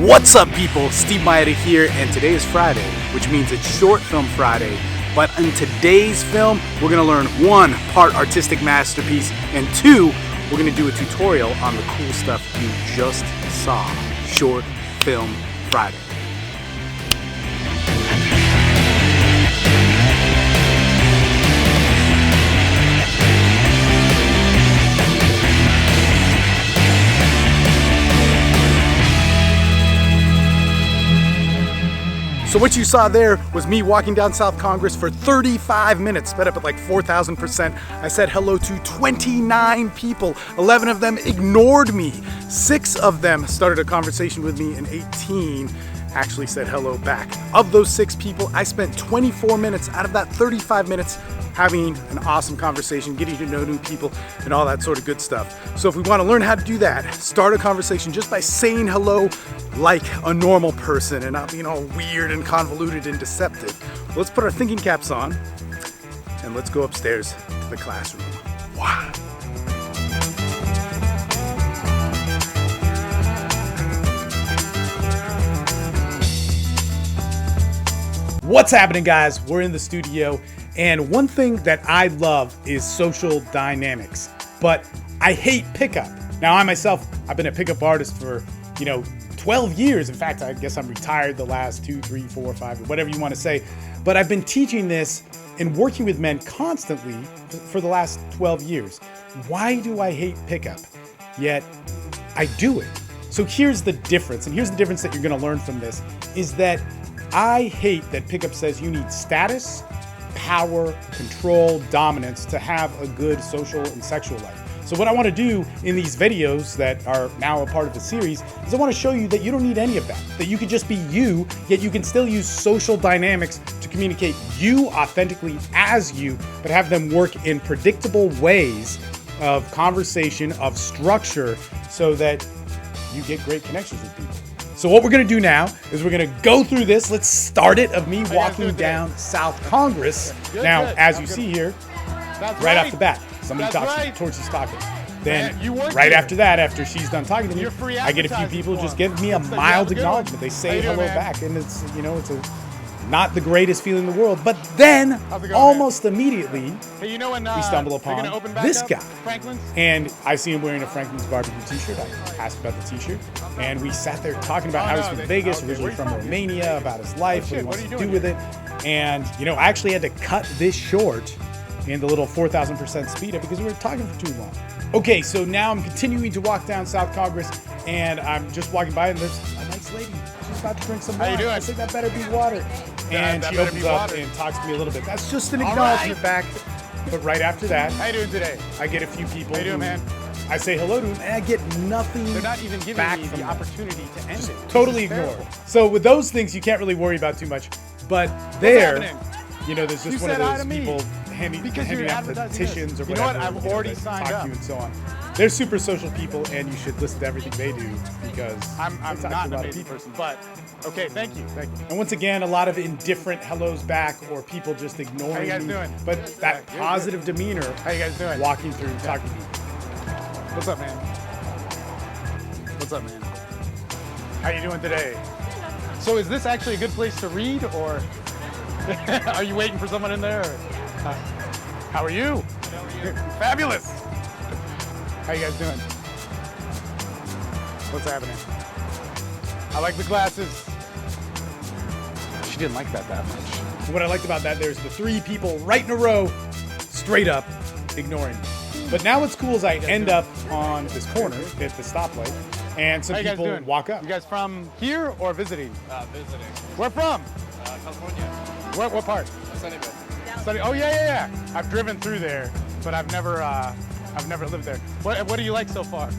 What's up, people? Steve Mayeda here, and today is Friday, which means it's Short Film Friday. But in today's film, we're going to learn 1, part artistic masterpiece, and 2, we're going to do a tutorial on the cool stuff you just saw. Short Film Friday. So what you saw there was me walking down South Congress for 35 minutes, sped up at like 4,000%. I said hello to 29 people. 11 of them ignored me. 6 of them started a conversation with me, and 18 actually said hello back. Of those 6 people, I spent 24 minutes out of that 35 minutes having an awesome conversation, getting to know new people, and all that sort of good stuff. So if we want to learn how to do that, start a conversation just by saying hello like a normal person and not being all weird and convoluted and deceptive. Let's put our thinking caps on and let's go upstairs to the classroom. Wow. What's happening, guys? We're in the studio. And one thing that I love is social dynamics, but I hate pickup. Now, I myself, I've been a pickup artist for, 12 years. In fact, I guess I'm retired the last 2, 3, 4, 5, whatever you want to say. But I've been teaching this and working with men constantly for the last 12 years. Why do I hate pickup? Yet I do it. So here's the difference. And here's the difference that you're going to learn from this is that I hate that pickup says you need status, power, control, dominance to have a good social and sexual life. So what I want to do in these videos that are now a part of the series is I want to show you that you don't need any of that you can just be you, yet you can still use social dynamics to communicate you authentically as you, but have them work in predictable ways of conversation, of structure, so that you get great connections with people. So what we're going to do now is we're going to go through this. Let's start it of me walking down South Congress. Now, as you see here, right off the bat, somebody talks, Torchy's talking. Then right after that, after she's done talking to me, I get a few people just give me a mild acknowledgement. They say hello back, and it's, it's not the greatest feeling in the world. But then, almost immediately, we stumble upon this guy. And I see him wearing a Franklin's Barbecue t-shirt. I asked about the t-shirt. And we sat there talking about how he's from Vegas, originally from Romania, about his life, what he wants to do with it. And, I actually had to cut this short in the little 4,000% speed up because we were talking for too long. Okay, so now I'm continuing to walk down South Congress, and I'm just walking by, and there's a nice lady. She's about to drink some water. How you doing? I think that better be water. And she opens up and talks to me a little bit. That's just an acknowledgement back. But right after that, how you doing today? I get a few people. How you doing, man? I say hello to them, and I get nothing. They're not even giving back me from the opportunity to end it. Totally ignore. So with those things, you can't really worry about too much. But there, there's just one of those people handing out petitions or whatever. You know what? I've already signed up. To you and so on. They're super social people, and you should listen to everything they do because I'm not an amazing person, but okay, thank you. And once again, a lot of indifferent hellos back or people just ignoring How you guys me. Doing? But that positive demeanor. How you guys doing? Walking through, talking to people. What's up, man? How you doing today? So is this actually a good place to read, or are you waiting for someone in there? Or, how are you? Fabulous. How you guys doing? What's happening? I like the glasses. She didn't like that much. What I liked about that, there's the 3 people right in a row, straight up ignoring me. But now what's cool is I end up on this corner at the stoplight, and some people walk up. You guys from here or visiting? Visiting. Where from? California. What part? Sunnyvale. Oh yeah. I've driven through there, but I've never lived there. What do you like so far?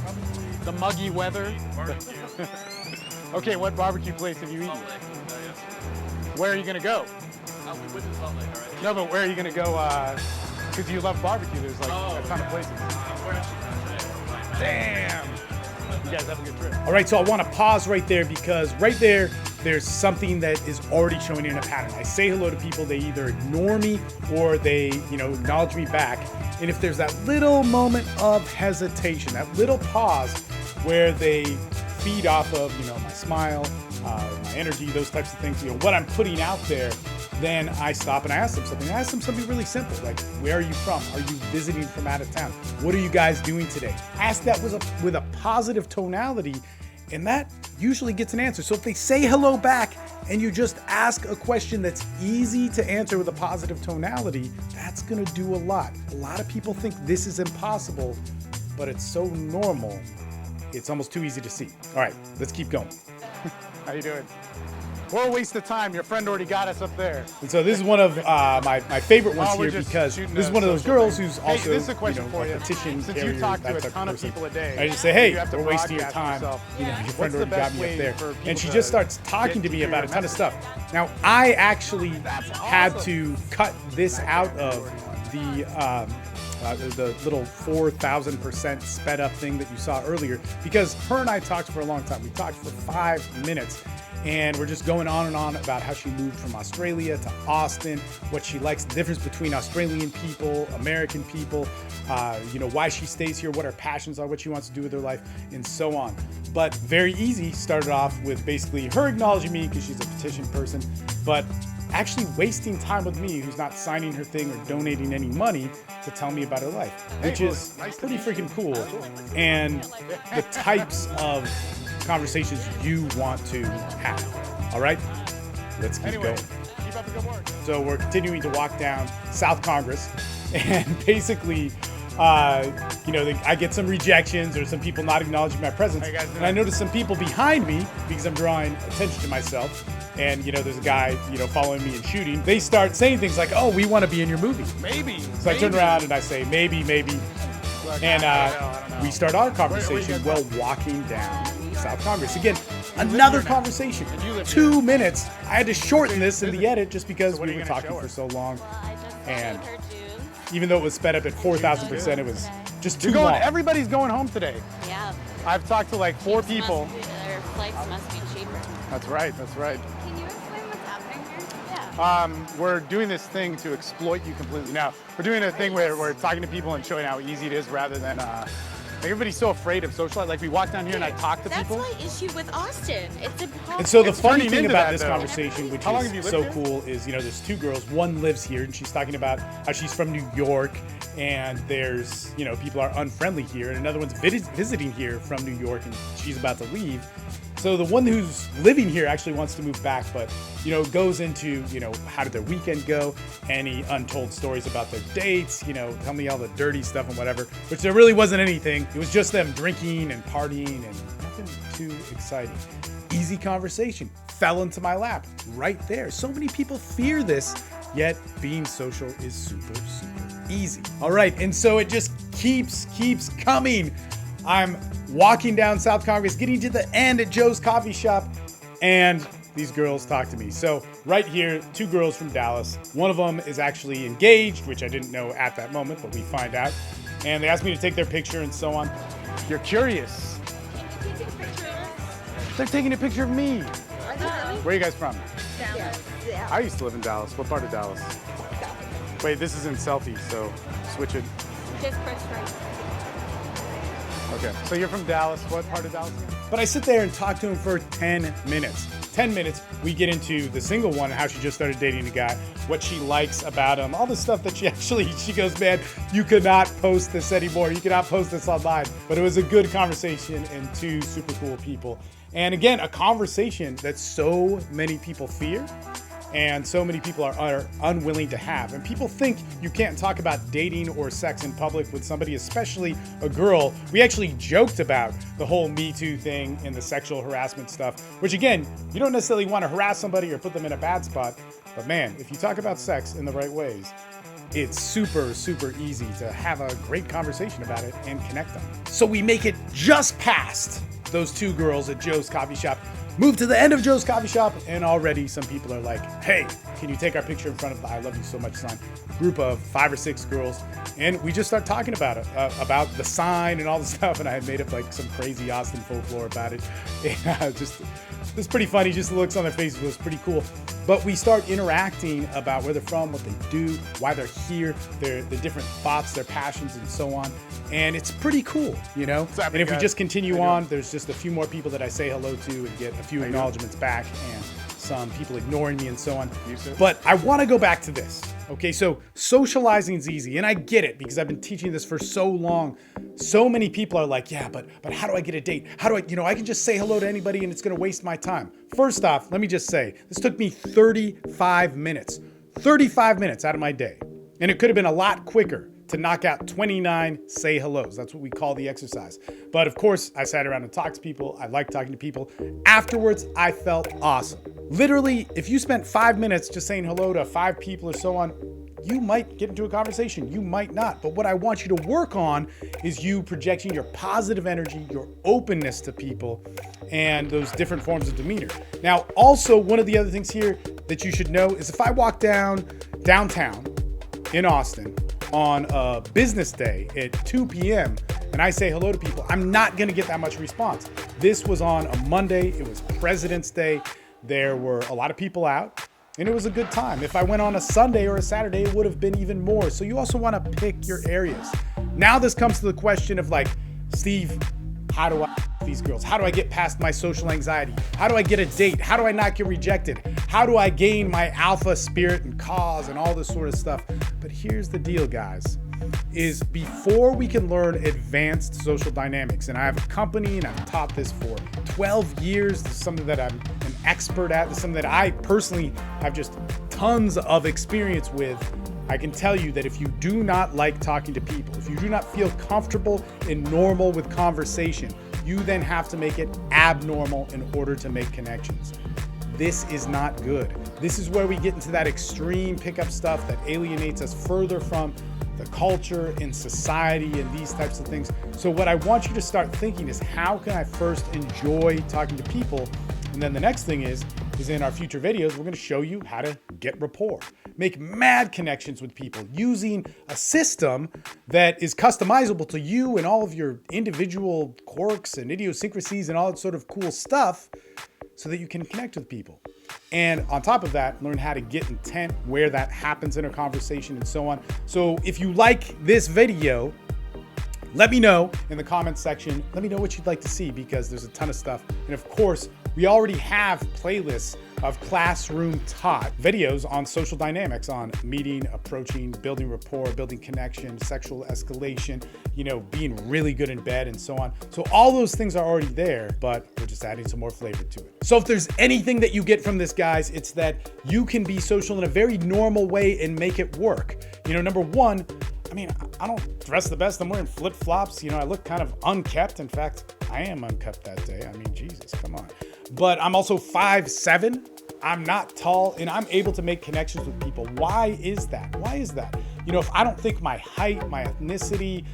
Probably the muggy weather. barbecue. Okay, what barbecue place have you eaten? Salt Lake. Yes. Where are you gonna go? We went to Salt Lake already. No, but where are you gonna go? Because you love barbecue. There's like a ton of places. We're actually today. Damn. You guys have a good trip. All right, so I want to pause right there because right there's something that is already showing in a pattern. I say hello to people, they either ignore me or they, acknowledge me back. And if there's that little moment of hesitation, that little pause where they feed off of, my smile, my energy, those types of things, what I'm putting out there, then I stop and I ask them something. I ask them something really simple, like, where are you from? Are you visiting from out of town? What are you guys doing today? Ask that with a positive tonality, and that usually gets an answer. So if they say hello back and you just ask a question that's easy to answer with a positive tonality, that's gonna do a lot. A lot of people think this is impossible, but it's so normal, it's almost too easy to see. All right, let's keep going. How you doing? We're a waste of time. Your friend already got us up there. And so this is one of my favorite ones we're here just because shooting this is a one of those social girls thing. who's Hey, also this is a question for a you. petition Since carrier, you talk that to a type of ton of person. people a day, I just say, hey, you have to we're wasting your broadcast time. yourself. Your What's friend the already got best me up way there. for people And she to just starts talking to get me your about a ton of message? stuff. Now, I actually had awesome. to cut this out of the little 4,000% sped up thing that you saw earlier because her and I talked for a long time. We talked for 5 minutes. And we're just going on and on about how she moved from Australia to Austin, what she likes, the difference between Australian people, American people, why she stays here, what her passions are, what she wants to do with her life, and so on. But very easy, started off with basically her acknowledging me because she's a petition person, but actually wasting time with me, who's not signing her thing or donating any money to tell me about her life, which is pretty freaking cool. And the types of conversations you want to have. All right, let's keep going. Keep up the good work. So we're continuing to walk down South Congress, and basically, I get some rejections or some people not acknowledging my presence. How you guys doing? And I notice some people behind me because I'm drawing attention to myself. And there's a guy, following me and shooting. They start saying things like, "Oh, we want to be in your movie." Maybe. So I turn around and I say, "Maybe." Look, And I don't know. we start our Where conversation you while guys walking down South Congress. Again, another here now. conversation. And you live 2 minutes. I had to shorten this in the visit. edit just because So what we are you were gonna talking show for her? so long. I just And her June. even though it was sped up at 4,000%, it was just too You're going. long. Everybody's going home today. Yeah. I've talked to like 4 people. Their flights must be cheaper. That's right. That's right. Can you explain what's happening here? Yeah. We're doing this thing to exploit you completely. Now, we're doing a thing where we're talking to people and showing how easy it is rather than, everybody's so afraid of social life. Like we walk down here and I talk to That's people. my issue with Austin. It's impossible. And so the It's funny turning thing into about that, this though. conversation, which How long have you is lived so here? cool, is there's 2 girls. One lives here, and she's talking about how she's from New York, and there's people are unfriendly here, and another one's visiting here from New York, and she's about to leave. So the one who's living here actually wants to move back, but goes into how did their weekend go, any untold stories about their dates, tell me all the dirty stuff and whatever, which there really wasn't anything. It was just them drinking and partying and nothing too exciting. Easy conversation, fell into my lap right there. So many people fear this, yet being social is super, super easy. All right, and so it just keeps coming. I'm walking down South Congress, getting to the end at Joe's Coffee Shop, and these girls talk to me. So right here, 2 girls from Dallas. One of them is actually engaged, which I didn't know at that moment, but we find out. And they asked me to take their picture and so on. You're curious. They're taking a picture of me. Where are you guys from? I used to live in Dallas. What part of Dallas? Wait, this is in selfie, so switch it. Just press right. Okay, so you're from Dallas. What part of Dallas? But I sit there and talk to him for 10 minutes. 10 minutes, we get into the single one, how she just started dating a guy, what she likes about him, all the stuff that she goes, man, you cannot post this anymore. You cannot post this online. But it was a good conversation and 2 super cool people. And again, a conversation that so many people fear and so many people are unwilling to have. And people think you can't talk about dating or sex in public with somebody, especially a girl. We actually joked about the whole Me Too thing and the sexual harassment stuff, which again, you don't necessarily want to harass somebody or put them in a bad spot. But man, if you talk about sex in the right ways, it's super, super easy to have a great conversation about it and connect them. So we make it just past those 2 girls at Joe's Coffee Shop, move to the end of Joe's Coffee Shop, and already some people are like, hey, can you take our picture in front of the I love you so much sign? Group of 5 or 6 girls. And we just start talking about it, about the sign and all the stuff. And I had made up like some crazy Austin folklore about it. And it was pretty funny. Just the looks on their faces was pretty cool. But we start interacting about where they're from, what they do, why they're here, the different thoughts, their passions, and so on. And it's pretty cool, you know? What's happening, And if we guys? just continue How you on, doing? there's just a few more people that I say hello to and get a few acknowledgments back, and some people ignoring me and so on. But I want to go back to this. Okay, so socializing is easy, and I get it because I've been teaching this for so long. So many people are like, yeah, but how do I get a date? How do I, I can just say hello to anybody and it's going to waste my time. First off, let me just say, this took me 35 minutes. 35 minutes out of my day. And it could have been a lot quicker to knock out 29 say hellos. That's what we call the exercise. But of course, I sat around and talked to people. I like talking to people. Afterwards, I felt awesome. Literally, if you spent 5 minutes just saying hello to 5 people or so on, you might get into a conversation. You might not. But what I want you to work on is you projecting your positive energy, your openness to people, and those different forms of demeanor. Now, also, one of the other things here that you should know is if I walk downtown in Austin on a business day at 2 p.m. and I say hello to people, I'm not going to get that much response. This was on a Monday. It was President's Day. There were a lot of people out, and it was a good time. If I went on a Sunday or a Saturday, it would have been even more. So you also want to pick your areas. Now this comes to the question of like, Steve, how do I these girls? How do I get past my social anxiety? How do I get a date? How do I not get rejected? How do I gain my alpha spirit and cause and all this sort of stuff? But here's the deal, guys, is before we can learn advanced social dynamics, and I have a company and I've taught this for 12 years. This is something that I'm an expert at. This is something that I personally have just tons of experience with. I can tell you that if you do not like talking to people, if you do not feel comfortable and normal with conversation, you then have to make it abnormal in order to make connections. This is not good. This is where we get into that extreme pickup stuff that alienates us further from the culture and society and these types of things. So what I want you to start thinking is, how can I first enjoy talking to people? And then the next thing is in our future videos, we're gonna show you how to get rapport, make mad connections with people using a system that is customizable to you and all of your individual quirks and idiosyncrasies and all that sort of cool stuff, so that you can connect with people. And on top of that, learn how to get intent, where that happens in a conversation and so on. So if you like this video, let me know in the comments section. Let me know what you'd like to see, because there's a ton of stuff. And of course, we already have playlists of classroom taught videos on social dynamics, on meeting, approaching, building rapport, building connection, sexual escalation, being really good in bed and so on. So all those things are already there, but we're just adding some more flavor to it. So if there's anything that you get from this, guys, it's that you can be social in a very normal way and make it work. Number one, I don't dress the best. I'm wearing flip-flops. I look kind of unkept. In fact, I am unkept that day. Jesus, come on. But I'm also 5'7". I'm not tall, and I'm able to make connections with people. Why is that? If I don't think my height, my ethnicity,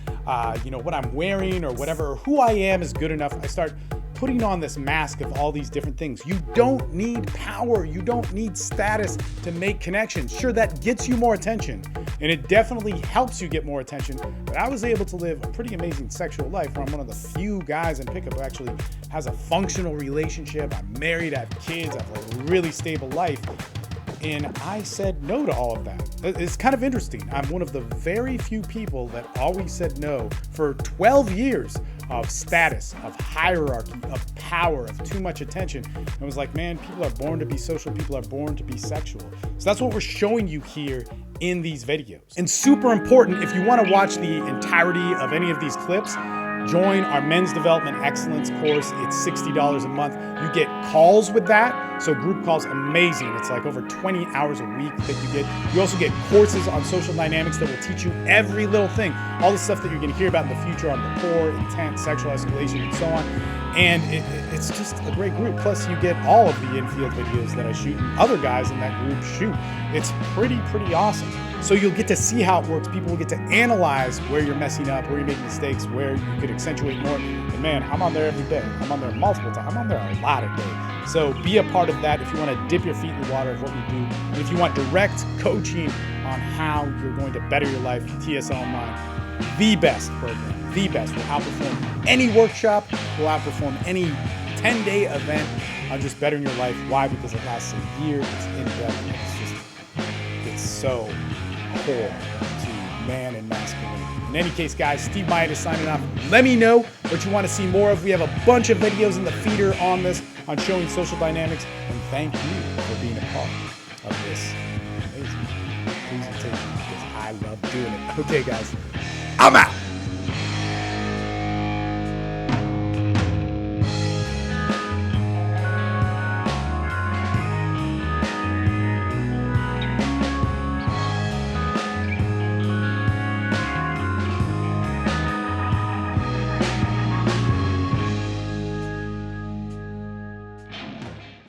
what I'm wearing or whatever, or who I am is good enough, I start putting on this mask of all these different things. You don't need power. You don't need status to make connections. Sure, that gets you more attention, and it definitely helps you get more attention. But I was able to live a pretty amazing sexual life, where I'm one of the few guys in pickup who actually has a functional relationship. I'm married, I have kids, I have a really stable life. And I said no to all of that. It's kind of interesting. I'm one of the very few people that always said no for 12 years of status, of hierarchy, of power, of too much attention. And I was like, man, people are born to be social. People are born to be sexual. So that's what we're showing you here in these videos. And super important, if you want to watch the entirety of any of these clips, join our Men's Development Excellence course. It's $60 a month. You get calls with that. So group calls, amazing. It's like over 20 hours a week that you get. You also get courses on social dynamics that will teach you every little thing. All the stuff that you're going to hear about in the future on rapport, intent, sexual escalation, and so on. And it's just a great group. Plus, you get all of the Infield videos that I shoot and other guys in that group shoot. It's pretty awesome. So you'll get to see how it works. People will get to analyze where you're messing up, where you're making mistakes, where you could accentuate more. And man, I'm on there every day. I'm on there multiple times. I'm on there a lot a day. So be a part of that if you want to dip your feet in the water of what we do. And if you want direct coaching on how you're going to better your life, TSL Online, the best program, the best. Will outperform any workshop, will outperform any 10-day event on just bettering your life. Why? Because it lasts a year, it's in-depth, and it's so core to man and masculinity. In any case, guys, Steve Mayeda signing off. Let me know what you want to see more of. We have a bunch of videos in the feeder on this, on showing social dynamics. And thank you for being a part of this amazing presentation because I love doing it. Okay, guys, I'm out.